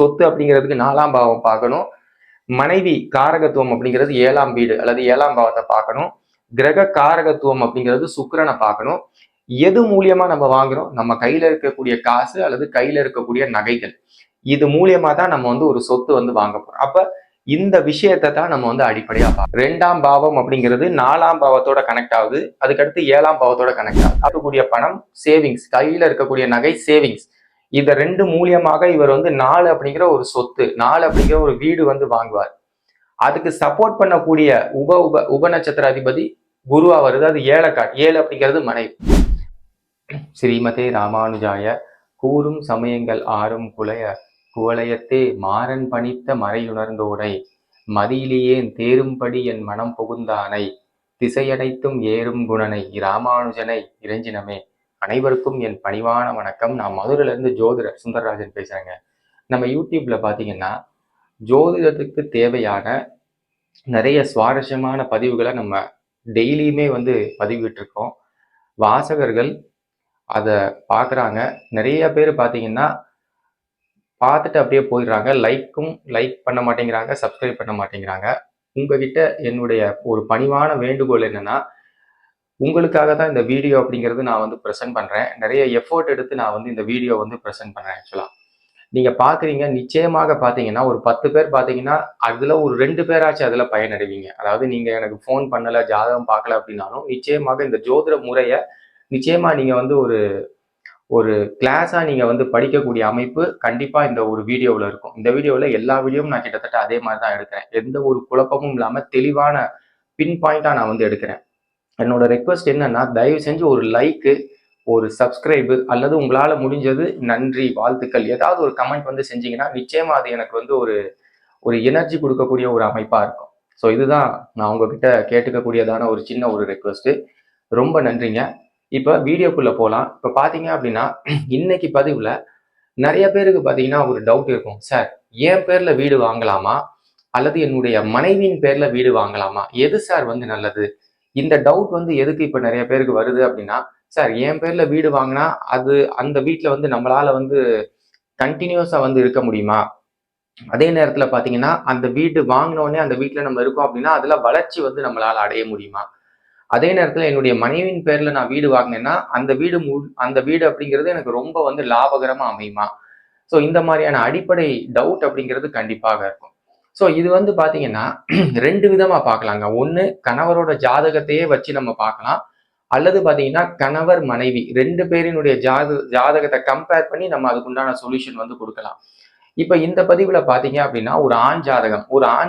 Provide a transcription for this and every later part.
சொத்து அப்படிங்கிறதுக்கு 4ஆம் பாவம் பார்க்கணும். மனைவி காரகத்துவம் அப்படிங்கிறது 7ஆம் வீடு அல்லது 7ஆம் பாவத்தை பார்க்கணும். கிரக காரகத்துவம் அப்படிங்கிறது சுக்கிரனை பார்க்கணும். எது மூலியமா நம்ம வாங்குறோம்? நம்ம கையில இருக்கக்கூடிய காசு அல்லது கையில இருக்கக்கூடிய நகைகள். இது மூலியமா தான் நம்ம ஒரு சொத்து வாங்க போறோம். அப்ப இந்த விஷயத்தை தான் நம்ம அடிப்படையா பார்க்கணும். 2ஆம் பாவம் அப்படிங்கிறது 4ஆம் பாவத்தோட கனெக்ட் ஆகுது. அதுக்கடுத்து 7ஆம் பாவத்தோட கனெக்ட் ஆகுது. இருக்கக்கூடிய பணம் சேவிங்ஸ், கையில இருக்கக்கூடிய நகை சேவிங்ஸ். இந்த 2 மூலியமாக இவர் 4 அப்படிங்கிற ஒரு சொத்து, 4 அப்படிங்கிற ஒரு வீடு வாங்குவார். அதுக்கு சப்போர்ட் பண்ணக்கூடிய உப நட்சத்திர அதிபதி குருவா வருது. அது 7 அப்படிங்கிறது மனைவி. ஸ்ரீமதே ராமானுஜாய கூறும் சமயங்கள் ஆறும் குவலயத்தே மாறன் பணித்த மறையுணர்ந்தோனை மதியிலேயேன் தேரும்படி என் மனம் புகுந்தானை திசையனைத்தும் ஏறும் குணனை ராமானுஜனை இறைஞ்சினமே. அனைவருக்கும் என் பணிவான வணக்கம். நான் மதுரையில இருந்து ஜோதிடர் சுந்தரராஜன் பேசுறேங்க. நம்ம யூடியூப்ல பாத்தீங்கன்னா ஜோதிடத்துக்கு தேவையான நிறைய சுவாரஸ்யமான பதிவுகளை நம்ம டெய்லியுமே பதிவிட்டு இருக்கோம். வாசகர்கள் அதை பார்க்குறாங்க. நிறைய பேர் பார்த்தீங்கன்னா பார்த்துட்டு அப்படியே போயிடுறாங்க. லைக் பண்ண மாட்டேங்கிறாங்க, சப்ஸ்கிரைப் பண்ண மாட்டேங்கிறாங்க. உங்ககிட்ட என்னுடைய ஒரு பணிவான வேண்டுகோள் என்னன்னா, உங்களுக்காக தான் இந்த வீடியோ அப்படிங்கிறது நான் ப்ரெசென்ட் பண்ணுறேன். நிறைய எஃபோர்ட் எடுத்து நான் இந்த வீடியோ ப்ரெசென்ட் பண்ணுறேன். ஆக்சுவலாக நீங்கள் பார்க்குறீங்க, நிச்சயமாக பார்த்தீங்கன்னா ஒரு 10 பேர் பார்த்தீங்கன்னா அதில் ஒரு 2 பேராச்சும் அதில் பயனடைவீங்க. அதாவது நீங்கள் எனக்கு ஃபோன் பண்ணலை, ஜாதகம் பார்க்கல அப்படின்னாலும் நிச்சயமாக இந்த ஜோதிட முறையை நிச்சயமாக நீங்கள் ஒரு கிளாஸாக நீங்கள் படிக்கக்கூடிய அமைப்பு கண்டிப்பாக இந்த ஒரு வீடியோவில் இருக்கும். இந்த வீடியோவில் எல்லா வீடியோவும் நான் கிட்டத்தட்ட அதே மாதிரி தான் எடுக்கிறேன். எந்த ஒரு குழப்பமும் இல்லாமல் தெளிவான பின் பாயிண்டாக நான் எடுக்கிறேன். என்னோட ரெக்வஸ்ட் என்னன்னா, தயவு செஞ்சு ஒரு லைக்கு, ஒரு சப்ஸ்கிரைபு அல்லது உங்களால் முடிஞ்சது நன்றி, வாழ்த்துக்கள், ஏதாவது ஒரு கமெண்ட் செஞ்சீங்கன்னா நிச்சயமா அது எனக்கு ஒரு எனர்ஜி கொடுக்கக்கூடிய ஒரு அமைப்பாக இருக்கும். ஸோ இதுதான் நான் உங்ககிட்ட கேட்டுக்கக்கூடியதான ஒரு சின்ன ஒரு ரெக்வஸ்ட்டு. ரொம்ப நன்றிங்க. இப்போ வீடியோக்குள்ளே போகலாம். இப்போ பார்த்தீங்க அப்படின்னா இன்னைக்கு பதிவில் நிறைய பேருக்கு பார்த்தீங்கன்னா ஒரு டவுட் இருக்கும். சார், என் பேரில் வீடு வாங்கலாமா அல்லது என்னுடைய மனைவியின் பேரில் வீடு வாங்கலாமா? எது சார் நல்லது? இந்த டவுட் எதுக்கு இப்போ நிறைய பேருக்கு வருது அப்படின்னா, சார் என் பேரில் வீடு வாங்கினா அது அந்த வீட்டில் நம்மளால கண்டினியூஸாக இருக்க முடியுமா? அதே நேரத்தில் பார்த்தீங்கன்னா அந்த வீடு வாங்கினோடனே அந்த வீட்டில் நம்ம இருக்கோம் அப்படின்னா அதில் வளர்ச்சி நம்மளால அடைய முடியுமா? அதே நேரத்தில் என்னுடைய மனைவியின் பேர்ல நான் வீடு வாங்கினேன்னா அந்த வீடு அப்படிங்கிறது எனக்கு ரொம்ப லாபகரமா அமையுமா? ஸோ இந்த மாதிரியான அடிப்படை டவுட் அப்படிங்கிறது கண்டிப்பாக இருக்கும். ஸோ இது பாத்தீங்கன்னா 2 விதமா பார்க்கலாங்க. ஒன்று, கணவரோட ஜாதகத்தையே வச்சு நம்ம பார்க்கலாம். அல்லது பாத்தீங்கன்னா கணவர் மனைவி 2 பேரினுடைய ஜாதகத்தை கம்பேர் பண்ணி நம்ம அதுக்குண்டான சொல்யூஷன் கொடுக்கலாம். இப்ப இந்த பதிவுல பாத்தீங்க அப்படின்னா ஒரு ஆண்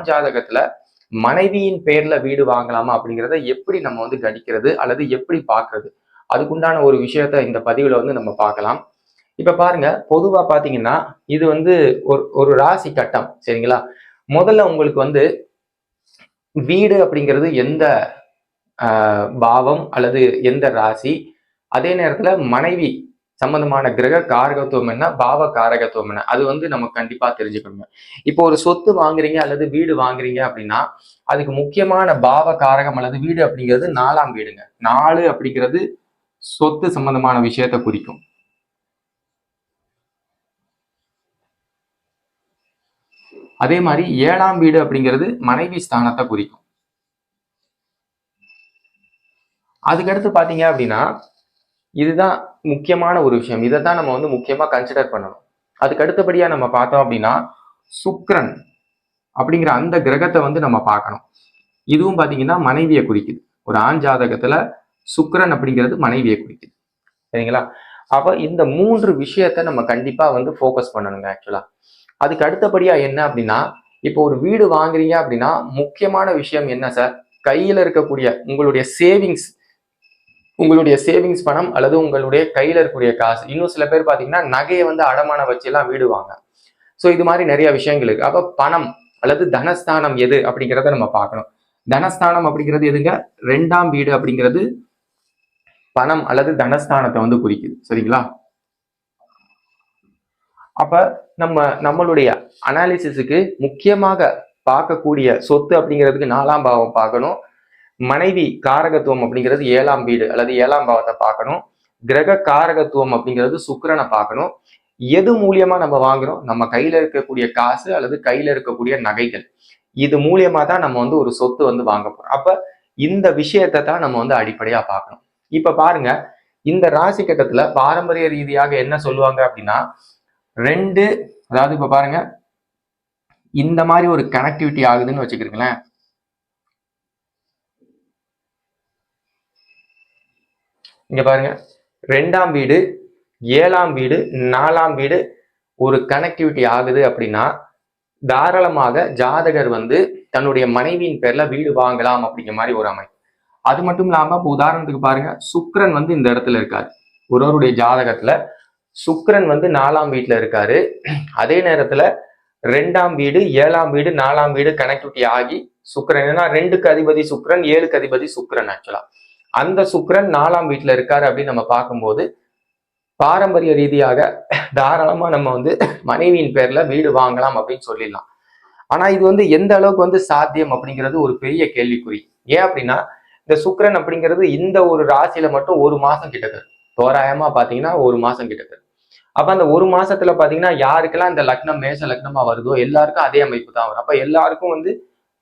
ஜாதகத்துல மனைவியின் பேர்ல வீடு வாங்கலாமா அப்படிங்கிறத எப்படி நம்ம கணிக்கிறது அல்லது எப்படி பார்க்கறது, அதுக்குண்டான ஒரு விஷயத்த இந்த பதிவுல நம்ம பார்க்கலாம். இப்ப பாருங்க, பொதுவா பாத்தீங்கன்னா இது ஒரு ராசி கட்டம், சரிங்களா? முதல்ல உங்களுக்கு வீடு அப்படிங்கிறது எந்த பாவம் அல்லது எந்த ராசி, அதே நேரத்துல மனைவி சம்பந்தமான கிரக காரகத்துவம் என்ன, பாவ காரகத்துவம் என்ன, அது நம்ம கண்டிப்பா தெரிஞ்சுக்கணும். இப்போ ஒரு சொத்து வாங்குறீங்க அல்லது வீடு வாங்குறீங்க அப்படின்னா அதுக்கு முக்கியமான பாவ காரகம் அல்லது வீடு அப்படிங்கிறது 4ஆம் வீடுங்க. 4 அப்படிங்கிறது சொத்து சம்பந்தமான விஷயத்தை குறிக்கும். அதே மாதிரி 7ஆம் வீடு அப்படிங்கிறது மனைவி ஸ்தானத்தை குறிக்கும். அதுக்கடுத்து பாத்தீங்க அப்படின்னா இதுதான் முக்கியமான ஒரு விஷயம். இதை தான் நம்ம முக்கியமா கன்சிடர் பண்ணணும். அதுக்கு அடுத்தபடியா நம்ம பார்த்தோம் அப்படின்னா சுக்கிரன் அப்படிங்கிற அந்த கிரகத்தை நம்ம பார்க்கணும். இதுவும் பாத்தீங்கன்னா மனைவியை குறிக்குது. ஒரு ஆண் ஜாதகத்துல சுக்கிரன் அப்படிங்கிறது மனைவியை குறிக்குது, சரிங்களா? அப்ப இந்த 3 விஷயத்த நம்ம கண்டிப்பா ஃபோக்கஸ் பண்ணணுங்க. ஆக்சுவலா அதுக்கு அடுத்தபடியா என்ன அப்படின்னா, இப்போ ஒரு வீடு வாங்குறீங்க அப்படின்னா முக்கியமான விஷயம் என்ன சார்? கையில இருக்கக்கூடிய உங்களுடைய சேவிங்ஸ் பணம் அல்லது உங்களுடைய கையில இருக்கக்கூடிய காசு. இன்னும் சில பேர் பாத்தீங்கன்னா நகையை அடமான வச்சு எல்லாம் வீடு வாங்க. ஸோ இது மாதிரி நிறைய விஷயங்கள் இருக்கு. அப்ப பணம் அல்லது தனஸ்தானம் எது அப்படிங்கிறத நம்ம பார்க்கணும். தனஸ்தானம் அப்படிங்கிறது எதுங்க? 2ஆம் வீடு அப்படிங்கிறது பணம் அல்லது தனஸ்தானத்தை குறிக்குது, சரிங்களா? அப்ப நம்மளுடைய அனாலிசிஸுக்கு முக்கியமாக பார்க்கக்கூடிய சொத்து அப்படிங்கிறதுக்கு 4ஆம் பாவம் பார்க்கணும். மனைவி காரகத்துவம் அப்படிங்கிறது 7ஆம் வீடு அல்லது 7ஆம் பாவத்தை பார்க்கணும். கிரக காரகத்துவம் அப்படிங்கிறது சுக்கிரனை பார்க்கணும். எது மூலியமா நம்ம வாங்குறோம்? நம்ம கையில இருக்கக்கூடிய காசு அல்லது கையில இருக்கக்கூடிய நகைகள். இது மூலியமா தான் நம்ம வந்து ஒரு சொத்து வந்து வாங்க போறோம். அப்ப இந்த விஷயத்தை தான் நம்ம வந்து அடிப்படையா பார்க்கணும். இப்ப பாருங்க, இந்த ராசி கட்டத்துல பாரம்பரிய ரீதியாக என்ன சொல்லுவாங்க அப்படின்னா, ரெண்டு, அதாவது இப்ப பாருங்க, இந்த மாதிரி ஒரு கனெக்டிவிட்டி ஆகுதுன்னு வச்சுக்கிறீங்களேன். இங்க பாருங்க, 2ஆம் வீடு, 7ஆம் வீடு, 4ஆம் வீடு ஒரு கனெக்டிவிட்டி ஆகுது அப்படின்னா தாராளமாக ஜாதகர் வந்து தன்னுடைய மனைவியின் பேர்ல வீடு வாங்கலாம் அப்படிங்கிற மாதிரி ஒரு அமைப்பு. அது மட்டும் இல்லாம இப்போ உதாரணத்துக்கு பாருங்க, சுக்கிரன் வந்து இந்த இடத்துல இருக்காரு. ஒருவருடைய ஜாதகத்துல சுக்கிரன் வந்து 4ஆம் வீட்டுல இருக்காரு. அதே நேரத்துல 2ஆம் வீடு, 7ஆம் வீடு, 4ஆம் வீடு கனெக்டிவிட்டி ஆகி சுக்கிரன், ஏன்னா 2க்கு அதிபதி சுக்கிரன், 7க்கு அதிபதி சுக்கிரன். ஆக்சுவலா அந்த சுக்கிரன் 4ஆம் வீட்டுல இருக்காரு அப்படின்னு நம்ம பார்க்கும்போது பாரம்பரிய ரீதியாக தாராளமா நம்ம வந்து மனைவியின் பேர்ல வீடு வாங்கலாம் அப்படின்னு சொல்லிடலாம். ஆனா இது வந்து எந்த அளவுக்கு வந்து சாத்தியம் அப்படிங்கிறது ஒரு பெரிய கேள்விக்குறி. ஏன் அப்படின்னா, இந்த சுக்கிரன் அப்படிங்கிறது இந்த ஒரு ராசியில மட்டும் ஒரு மாசம் கிட்ட தரும். தோராயமா பாத்தீங்கன்னா ஒரு மாசம் கிட்ட தரும். அப்ப அந்த ஒரு மாசத்துல பாத்தீங்கன்னா யாருக்கெல்லாம் இந்த லக்னம் மேஷ லக்னமா வருதோ எல்லாருக்கும் அதே அமைப்பு தான் வரும். அப்ப எல்லாருக்கும் வந்து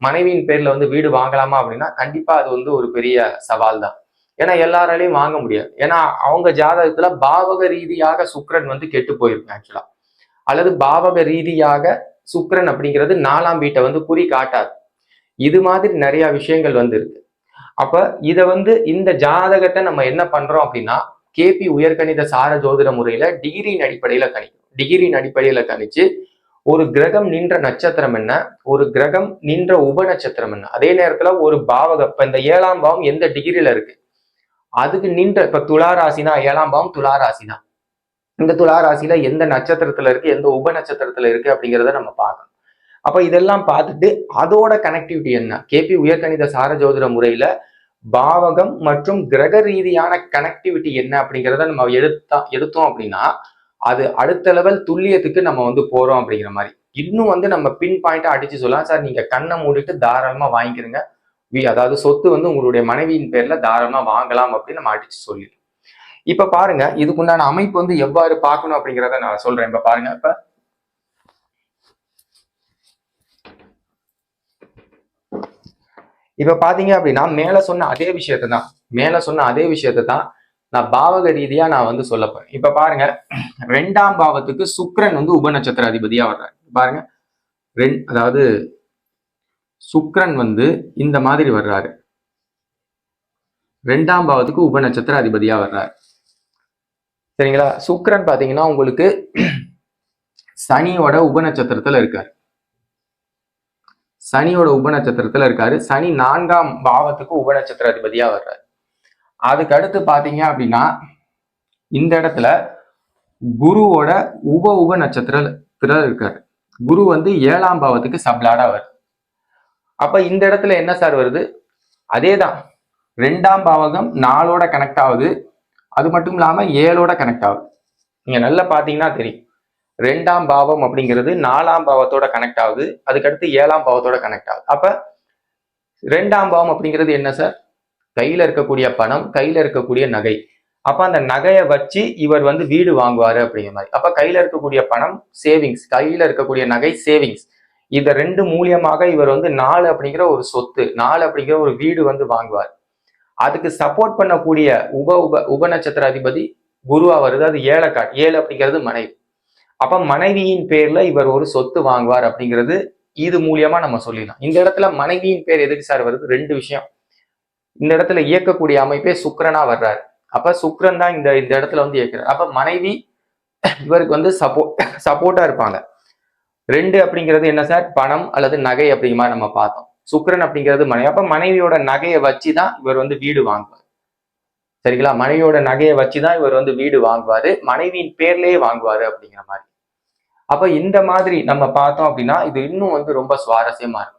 மனைவியின் பேர்ல வந்து வீடு வாங்கலாமா அப்படின்னா கண்டிப்பா அது வந்து ஒரு பெரிய சவால் தான். ஏன்னா எல்லாராலையும் வாங்க முடியாது. ஏன்னா அவங்க ஜாதகத்துல பாவக ரீதியாக சுக்கிரன் வந்து கெட்டு போயிருக்கு ஆக்சுவலா. அல்லது பாவக ரீதியாக சுக்கிரன் அப்படிங்கிறது 4ஆம் வீட்டை வந்து குறி காட்டாது. இது மாதிரி நிறைய விஷயங்கள் வந்து இருக்கு. அப்ப இத வந்து இந்த ஜாதகத்தை நம்ம என்ன பண்றோம் அப்படின்னா, கேபி உயர்கணித சார ஜோதிட முறையில டிகிரியின் அடிப்படையில கணிக்கும். டிகிரியின் அடிப்படையில கணிச்சு ஒரு கிரகம் நின்ற நட்சத்திரம் என்ன, ஒரு கிரகம் நின்ற உப நட்சத்திரம் என்ன, அதே நேரத்துல ஒரு பாவகம், இப்ப இந்த 7ஆம் பாவம் எந்த டிகிரியில இருக்கு, அதுக்கு நின்ற, இப்ப துலா ராசினா 7ஆம் பாவம் துலா ராசி தான். இந்த துலா ராசியில எந்த நட்சத்திரத்துல இருக்கு, எந்த உப நட்சத்திரத்துல இருக்கு அப்படிங்கிறத நம்ம பார்க்கணும். அப்ப இதெல்லாம் பார்த்துட்டு அதோட கனெக்டிவிட்டி என்ன, கேபி உயர்கணித சார ஜோதிட முறையில பாவகம் மற்றும் கிரக ரீதியான கனெக்டிவிட்டி என்ன அப்படிங்கிறத நம்ம எடுத்தோம் அப்படின்னா அது அடுத்த லெவல் துல்லியத்துக்கு நம்ம வந்து போறோம் அப்படிங்கிற மாதிரி. இன்னும் வந்து நம்ம பின் பாயிண்டா அடிச்சு சொல்லலாம், சார் நீங்க கண்ணை மூடிட்டு தாராளமா வாங்கிக்கிறீங்க, அதாவது சொத்து வந்து உங்களுடைய மனைவியின் பேர்ல தாராளமா வாங்கலாம் அப்படின்னு நம்ம அடிச்சு சொல்லிடுறோம். இப்ப பாருங்க, இதுக்குண்டான அமைப்பு வந்து எவ்வாறு பார்க்கணும் அப்படிங்கிறத நான் சொல்றேன். இப்ப பாருங்க, இப்ப பாத்தீங்க அப்படின்னா மேல சொன்ன அதே விஷயத்தை தான் நான் பாவக ரீதியா நான் வந்து சொல்ல போறேன். இப்ப பாருங்க, 2ஆம் பாவத்துக்கு சுக்கிரன் வந்து உப நட்சத்திர அதிபதியா வர்றாரு. பாருங்க, அதாவது சுக்கிரன் வந்து இந்த மாதிரி வர்றாரு, 2ஆம் பாவத்துக்கு உப நட்சத்திர அதிபதியா வர்றாரு. சரிங்களா? சுக்கிரன் பாத்தீங்கன்னா உங்களுக்கு சனியோட உப நட்சத்திரத்துல இருக்காரு. சனி 4ஆம் பாவத்துக்கு உப நட்சத்திர அதிபதியா வர்றாரு. அதுக்கு அடுத்து பாத்தீங்க அப்படின்னா இந்த இடத்துல குருவோட உப நட்சத்திரத்துல இருக்காரு. குரு வந்து 7ஆம் பாவத்துக்கு சப்ளாடா வருது. அப்ப இந்த இடத்துல என்ன சார் வருது, அதேதான், 2ஆம் பாவகம் 4ஓட கனெக்ட் ஆகுது, அது மட்டும் இல்லாம 7ஓட கனெக்ட் ஆகுது. நீங்க நல்லா பாத்தீங்கன்னா தெரியும், 2ஆம் பாவம் அப்படிங்கிறது 4ஆம் பாவத்தோட கனெக்ட் ஆகுது, அதுக்கடுத்து 7ஆம் பாவத்தோட கனெக்ட் ஆகுது. அப்ப 2ஆம் பாவம் அப்படிங்கிறது என்ன சார், கையில இருக்கக்கூடிய பணம், கையில இருக்கக்கூடிய நகை. அப்ப அந்த நகையை வச்சு இவர் வந்து வீடு வாங்குவாரு அப்படிங்கிற மாதிரி. அப்ப கையில இருக்கக்கூடிய பணம் சேவிங்ஸ், கையில இருக்கக்கூடிய நகை சேவிங்ஸ், இத 2 மூலியமாக இவர் வந்து 4 அப்படிங்கிற ஒரு சொத்து, 4 அப்படிங்கிற ஒரு வீடு வந்து வாங்குவார். அதுக்கு சப்போர்ட் பண்ணக்கூடிய உப நட்சத்திர அதிபதி குருவா வருது, அது 7 அப்படிங்கிறது மனைவி. அப்ப மனைவியின் பேர்ல இவர் ஒரு சொத்து வாங்குவார் அப்படிங்கிறது இது மூலியமா நம்ம சொல்லிடலாம். இந்த இடத்துல மனைவியின் பேர் எதுக்கு சார் வருது, 2 விஷயம். இந்த இடத்துல இயக்கக்கூடிய அமைப்பே சுக்கிரனா வர்றாரு. அப்ப சுக்கிரன் தான் இந்த இடத்துல வந்து இயக்குறாரு. அப்ப மனைவி இவருக்கு வந்து சப்போர்ட்டா இருப்பாங்க. 2 அப்படிங்கிறது என்ன சார், பணம் அல்லது நகை அப்படிங்கிற மாதிரி நம்ம பார்த்தோம். சுக்கிரன் அப்படிங்கிறது மனைவி. அப்ப மனைவியோட நகையை வச்சுதான் இவர் வந்து வீடு வாங்குவார். சரிங்களா? மனைவியோட நகையை வச்சுதான் இவர் வந்து வீடு வாங்குவாரு, மனைவியின் பேர்லயே வாங்குவாரு அப்படிங்கிற மாதிரி. அப்ப இந்த மாதிரி நம்ம பார்த்தோம் அப்படின்னா இது இன்னும் வந்து ரொம்ப சுவாரஸ்யமா இருக்கும்.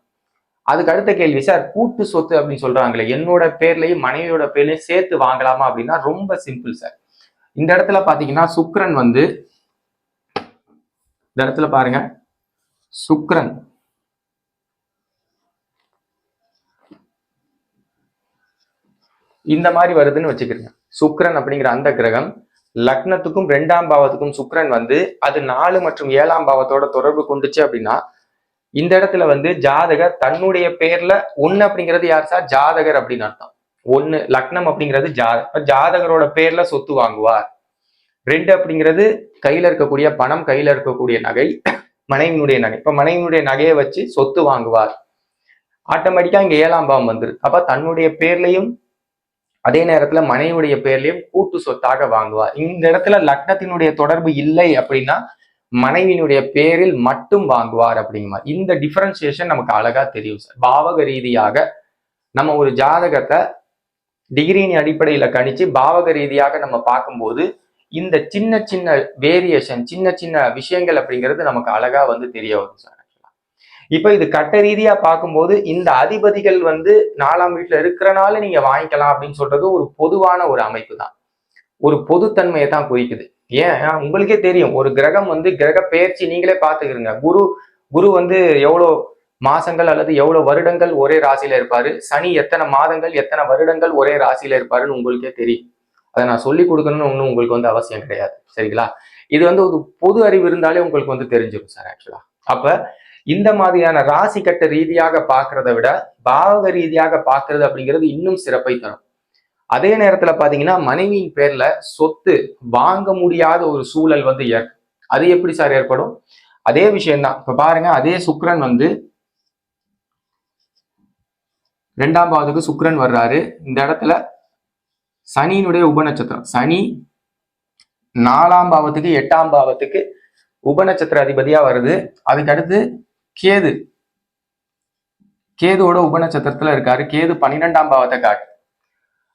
அதுக்கு அடுத்த கேள்வி, சார் கூட்டு சொத்து அப்படின்னு சொல்றாங்களே, என்னோட பேர்லயும் மனைவியோட பேர்லயும் சேர்த்து வாங்கலாமா அப்படின்னா ரொம்ப சிம்பிள் சார். இந்த இடத்துல பாத்தீங்கன்னா சுக்கிரன் வந்து, இந்த இடத்துல பாருங்க, சுக்கிரன் இந்த மாதிரி வருதுன்னு வச்சுக்கிறீங்க. சுக்கிரன் அப்படிங்கிற அந்த கிரகம் லக்னத்துக்கும் 2ஆம் பாவத்துக்கும் சுக்கிரன் வந்து அது 4 மற்றும் 7ஆம் பாவத்தோட தொடர்பு கொண்டுச்சு அப்படின்னா இந்த இடத்துல வந்து ஜாதகர் தன்னுடைய பேர்ல 1 அப்படிங்கிறது யார் சார்? ஜாதகர் அப்படின்னு அர்த்தம். 1 லக்னம் அப்படிங்கிறது ஜாதகரோட பேர்ல சொத்து வாங்குவார். 2 அப்படிங்கிறது கையில இருக்கக்கூடிய பணம், கையில இருக்கக்கூடிய நகை, மனைவியினுடைய நகை. இப்ப மனைவியினுடைய நகையை வச்சு சொத்து வாங்குவார். ஆட்டோமேட்டிக்கா இங்க 7ஆம் பாவம் வந்துரு. அப்ப தன்னுடைய பேர்லயும் அதே நேரத்துல மனைவியுடைய பேர்லயும் கூட்டு சொத்தாக வாங்குவார். இந்த இடத்துல லக்னத்தினுடைய தொடர்பு இல்லை அப்படின்னா மனைவியினுடைய பேரில் மட்டும் வாங்குவார் அப்படிங்குமா. இந்த டிஃபரன்சியேஷன் நமக்கு அழகா தெரியும் சார். பாவக ரீதியாக நம்ம ஒரு ஜாதகத்தை டிகிரியின் அடிப்படையில கணிச்சு பாவக ரீதியாக நம்ம பார்க்கும்போது இந்த சின்ன சின்ன வேரியேஷன், சின்ன சின்ன விஷயங்கள் அப்படிங்கிறது நமக்கு அழகா வந்து தெரிய வரும் சார். இப்ப இது கட்ட ரீதியா பார்க்கும்போது இந்த அதிபதிகள் வந்து 4ஆம் வீட்டுல இருக்கிறனால நீங்க வாங்கிக்கலாம் அப்படின்னு சொல்றது ஒரு பொதுவான ஒரு அமைப்பு தான், ஒரு பொதுத்தன்மையை தான் குறிக்குது. ஏன் உங்களுக்கே தெரியும், ஒரு கிரகம் வந்து கிரக பெயர்ச்சி நீங்களே பார்த்துக்கிறீங்க. குரு வந்து எவ்வளவு மாசங்கள் அல்லது எவ்வளவு வருடங்கள் ஒரே ராசியில இருப்பாரு, சனி எத்தனை மாதங்கள் எத்தனை வருடங்கள் ஒரே ராசியில இருப்பாருன்னு உங்களுக்கே தெரியும். அதை நான் சொல்லி கொடுக்கணும்னு ஒன்றும் உங்களுக்கு வந்து அவசியம் கிடையாது, சரிங்களா? இது வந்து ஒரு பொது அறிவு இருந்தாலே உங்களுக்கு வந்து தெரிஞ்சிடும் சார் ஆக்சுவலா. அப்ப இந்த மாதிரியான ராசி கட்ட ரீதியாக பார்க்கறத விட பாவக ரீதியாக பார்க்கறது அப்படிங்கிறது இன்னும் சிறப்பை தரும். அதே நேரத்துல பாத்தீங்கன்னா மனைவியின் பேர்ல சொத்து வாங்க முடியாத ஒரு சூழல் வந்து அது எப்படி சார் ஏற்படும்? அதே விஷயம்தான். இப்ப பாருங்க, அதே சுக்கிரன் வந்து 2ஆம் பாவத்துக்கு சுக்கிரன் வர்றாரு. இந்த இடத்துல சனியினுடைய உபநட்சத்திரம், சனி 4ஆம் பாவத்துக்கு 8ஆம் பாவத்துக்கு உபநட்சத்திர அதிபதியா வருது. அதுக்கு அடுத்து கேதுவோட உபநட்சத்திரத்துல இருக்காரு. கேது 12ஆம் பாவத்தை காட்டு.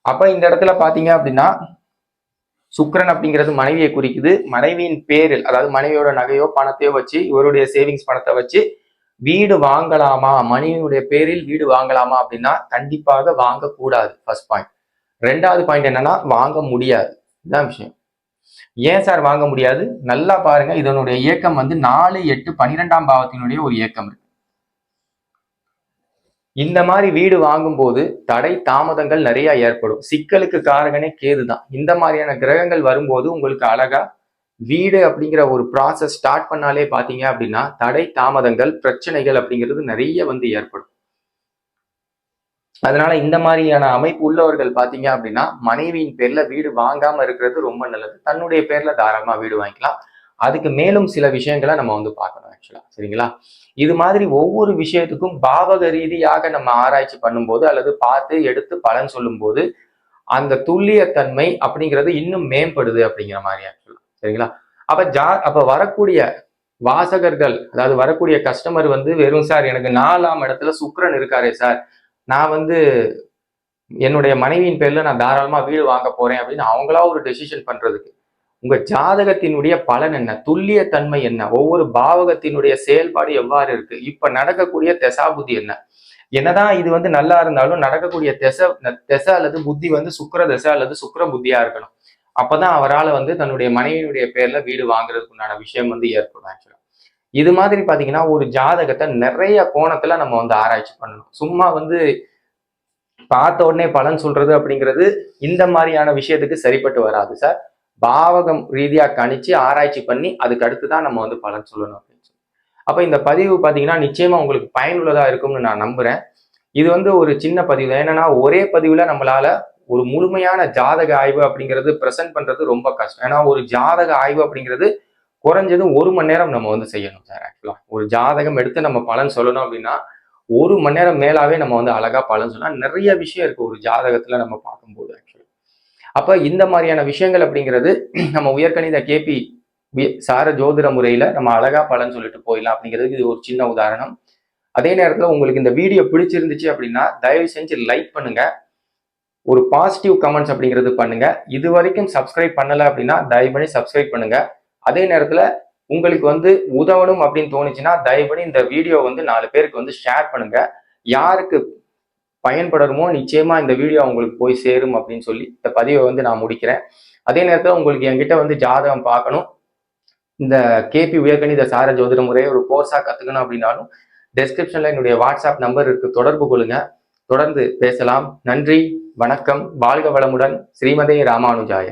அப்ப இந்த இடத்துல பாத்தீங்க அப்படின்னா சுக்கிரன் அப்படிங்கிறது மனைவியை குறிக்குது. மனைவியின் பேரில், அதாவது மனைவியோட நகையோ பணத்தையோ வச்சு, இவருடைய சேவிங்ஸ் பணத்தை வச்சு வீடு வாங்கலாமா, மனைவியுடைய பேரில் வீடு வாங்கலாமா அப்படின்னா கண்டிப்பாக வாங்கக்கூடாது. First point. 2வது பாயிண்ட் என்னன்னா வாங்க முடியாது. இதுதான் விஷயம். ஏன் சார் வாங்க முடியாது? நல்லா பாருங்க, இதனுடைய இயக்கம் வந்து 4, 8, 12ஆம் பாவத்தினுடைய ஒரு இயக்கம் இருக்கு. இந்த மாதிரி வீடு வாங்கும் போது தடை தாமதங்கள் நிறைய ஏற்படும். சிக்கலுக்கு காரகனே கேது தான். இந்த மாதிரியான கிரகங்கள் வரும்போது உங்களுக்கு அழகா வீடு அப்படிங்கிற ஒரு ப்ராசஸ் ஸ்டார்ட் பண்ணாலே பாத்தீங்க அப்படின்னா தடை தாமதங்கள் பிரச்சனைகள் அப்படிங்கிறது நிறைய வந்து ஏற்படும். அதனால இந்த மாதிரியான அமைப்பு உள்ளவர்கள் பாத்தீங்க அப்படின்னா மனைவியின் பேர்ல வீடு வாங்காம இருக்கிறது ரொம்ப நல்லது. தன்னுடைய பேர்ல தாராளமா வீடு வாங்கிக்கலாம். அதுக்கு மேலும் சில விஷயங்களை நம்ம வந்து பார்க்கணும் ஆக்சுவலா, சரிங்களா? இது மாதிரி ஒவ்வொரு விஷயத்துக்கும் பாவக ரீதியாக நம்ம ஆராய்ச்சி பண்ணும்போது அல்லது பார்த்து எடுத்து பலன் சொல்லும் போது அந்த துல்லியத்தன்மை அப்படிங்கிறது இன்னும் மேம்படுது அப்படிங்கிற மாதிரி ஆக்சுவலா, சரிங்களா? அப்ப வரக்கூடிய வாசகர்கள், அதாவது வரக்கூடிய கஸ்டமர் வந்து வெறும் சார் எனக்கு 4ஆம் இடத்துல சுக்கிரன் இருக்காரே சார், நான் வந்து என்னுடைய மனைவியின் பேர்ல நான் தாராளமா வீடு வாங்க போறேன் அப்படின்னு அவங்களா ஒரு டெசிஷன் பண்றதுக்கு உங்க ஜாதகத்தினுடைய பலன் என்ன, துல்லியத்தன்மை என்ன, ஒவ்வொரு பாவகத்தினுடைய செயல்பாடு எவ்வாறு இருக்கு, இப்ப நடக்கக்கூடிய தெசாபுத்தி என்ன, என்னதான் இது வந்து நல்லா இருந்தாலும் நடக்கக்கூடிய தெசை அல்லது புத்தி வந்து சுக்கிர தசை அல்லது சுக்கிர புத்தியா இருக்கணும். அப்பதான் அவரால் வந்து தன்னுடைய மனைவியினுடைய பேர்ல வீடு வாங்குறதுக்கு உண்டான விஷயம் வந்து ஏற்படும் ஆக்சுவலா. இது மாதிரி பாத்தீங்கன்னா ஒரு ஜாதகத்தை நிறைய கோணத்துல நம்ம வந்து ஆராய்ச்சி பண்ணணும். சும்மா வந்து பார்த்த உடனே பலன் சொல்றது அப்படிங்கிறது இந்த மாதிரியான விஷயத்துக்கு சரிப்பட்டு வராது சார். பாவகம் ரீதியா கணிச்சு ஆராய்ச்சி பண்ணி அதுக்கு அடுத்துதான் நம்ம வந்து பலன் சொல்லணும் அப்படின்னு சொல்லி. அப்ப இந்த பதிவு பாத்தீங்கன்னா நிச்சயமா உங்களுக்கு பயனுள்ளதா இருக்கும்னு நான் நம்புறேன். இது வந்து ஒரு சின்ன பதிவு. என்னன்னா ஒரே பதிவுல நம்மளால ஒரு முழுமையான ஜாதக ஆய்வு அப்படிங்கிறது பிரசன்ட் பண்றது ரொம்ப கஷ்டம். ஏன்னா ஒரு ஜாதக ஆய்வு அப்படிங்கிறது குறைஞ்சது 1 மணி நேரம் நம்ம வந்து செய்யணும் சார். ஆக்சுவலா ஒரு ஜாதகம் எடுத்து நம்ம பலன் சொல்லணும் அப்படின்னா 1 மணி நேரம் மேலாவே நம்ம வந்து அழகா பலன் சொன்னா நிறைய விஷயம் இருக்கு ஒரு ஜாதகத்துல நம்ம பார்க்கும்போது ஆக்சுவலா. அப்ப இந்த மாதிரியான விஷயங்கள் அப்படிங்கிறது நம்ம உயர்கணித கேபி சார ஜோதிட முறையில நம்ம அழகா பலன் சொல்லிட்டு போயிடலாம் அப்படிங்கிறதுக்கு இது ஒரு சின்ன உதாரணம். அதே நேரத்துல உங்களுக்கு இந்த வீடியோ பிடிச்சிருந்துச்சு அப்படின்னா தயவு செஞ்சு லைக் பண்ணுங்க, ஒரு பாசிட்டிவ் கமெண்ட்ஸ் அப்படிங்கிறது பண்ணுங்க. இது வரைக்கும் சப்ஸ்கிரைப் பண்ணல அப்படின்னா தயவு பண்ணி சப்ஸ்கிரைப் பண்ணுங்க. அதே நேரத்துல உங்களுக்கு வந்து உதவணும் அப்படின்னு தோணுச்சுன்னா தயவு பண்ணி இந்த வீடியோ வந்து 4 பேருக்கு வந்து ஷேர் பண்ணுங்க. யாருக்கு பயன்படணுமோ நிச்சயமா இந்த வீடியோ உங்களுக்கு போய் சேரும் அப்படின்னு சொல்லி இந்த பதிவை வந்து நான் முடிக்கிறேன். அதே நேரத்தில் உங்களுக்கு என்கிட்ட வந்து ஜாதகம் பார்க்கணும், இந்த கேபி உயர்கணித சார ஜோதிட முறையை ஒரு கோர்ஸா கத்துக்கணும் அப்படின்னாலும் டெஸ்கிரிப்ஷன்ல என்னுடைய வாட்ஸ்அப் நம்பர் இருக்கு, தொடர்பு கொள்ளுங்க. தொடர்ந்து பேசலாம். நன்றி, வணக்கம், வாழ்க வளமுடன். ஸ்ரீமதே ராமானுஜாய.